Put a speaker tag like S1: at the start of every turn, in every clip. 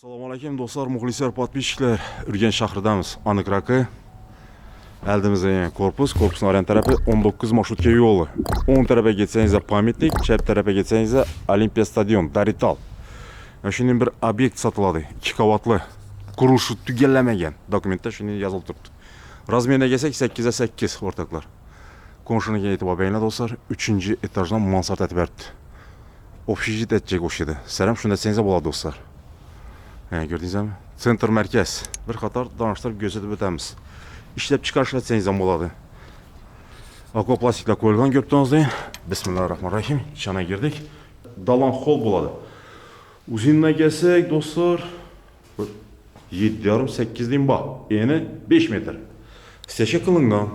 S1: Assalomu alaykum do'stlar, muxlislar, podpисчиклар. Urganch shahridamiz. Aniq rakı. Eldimizde korpusun aryan tarafı 19 marşrutka yolu. 10 tarafa geçseniz de pamitlik, çep tarafa geçseniz de Olimpiya stadion, Darital. Şimdi bir obyekt satıladı. 2 qavatlı. Kuruluşu tügellemegen. Dokumentda şimdi yazılıp turibdi. Razmerine gelsek 8'e 8 ortaklar. Konşunuga e'tibor beringlar do'stlar. 3-etajdan mansard etib beribdi. Общежит etjek o'shida. Saram shunda deseniz bo'ladi do'stlar. Gördüğünüz Center merkez. Bir qator danıştırıp gözetib o'tamiz. İşlep chiqarish etsangiz ham bo'ladi. Akvaplastiklar qo'yilgan ko'ribdingizlar. Bismillahirrahmanirrahim. İçine girdik. Dalan hol bo'ladi. Uzinine gelsek do'stlar 7,5-8 diyim bak. Eni 5 metr. Steşe qilingan.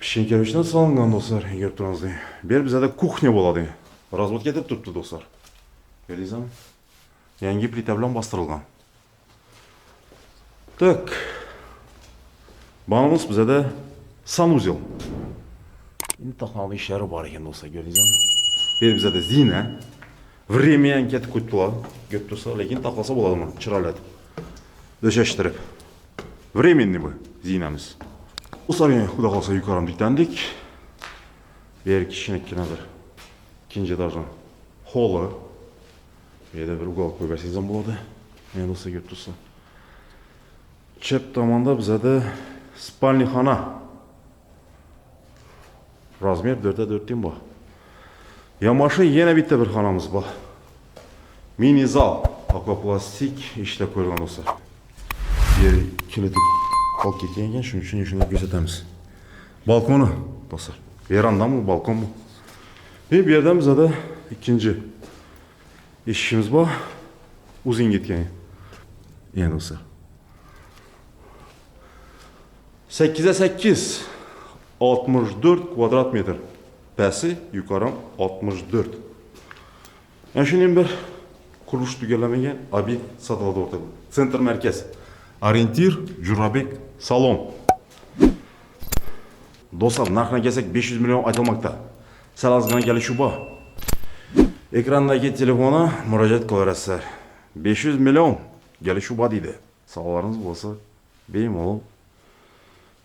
S1: Pişenkevichdan solingan do'stlar. Ko'rib turibsizlar. Bir bizada kuxnya bo'ladi. Razvod ketib turibdi do'stlar. Ko'rdingizmi? Yangi plita bilan bastırılgan. Tak. Banımız bize de sanuzel. Şimdi takmalı işleri var ekan do'stlar, gördünüz mü? Bir bize de zina. Времян ketib qo'yibdilar. Ko'p do'stlar, lekin taklasa bo'ladimi? Chiroylatib. Döşeştirib. Временный bu zinamiz. Do'stlar, xudo xolsa yuqorim diklandik. Bir kichkina bir ikinci etajdan holi. Yerda bir ugal qo'yib bersangiz ham bo'ladi. Mana do'stlar, ko'rib turibsiz. Chep tomonda bizada spalni xona. Razmer 4'e 4 diyim bor. Yamaşı yana bitta bir xonamiz bor. Mini zal, akvaplastik ishlab qo'yilgan do'stlar. Yer kilidi qolib ketgan ekan, shuning uchun shuni ko'rsatamiz. Balkoni do'stlar. Verandami, balkonmi? Bu yerdan bizada ikkinchi eshigimiz bor. Uzun ketgan. Yana do'stlar. 8'e 8 64 kvadrat metr. Pəsi yukarım 64. Yani şimdi bir kuruluş tügellemegen obyekt satıldı ortada. Center merkez. Orientir Jurabek salon. Dostlar, narxına gelsek 500 milyon aytılmakta. Sal azgina kelişu bor. Ekrandaki telefona müracaat qilaverasizlar. 500 milyon kelişu bor deydi. Savollaringiz bo'lsa bemalol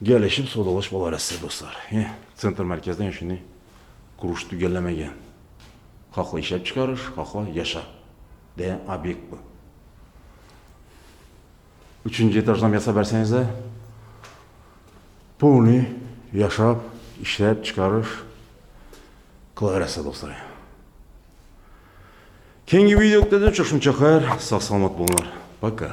S1: gelişip sodalaş bo'laverasizlar do'stlar. Center merkezden şimdi kuruş tügellemegen. Haqla ishlab chiqarish, haqla yasha degan obyekt bu. 3. etajdan yasab bersangiz de polni yashab, ishlab chiqarish qilaverasizlar do'stlar. Keyingi videoda uchrashguncha xayr, sog' salomat bo'linglar. Пока.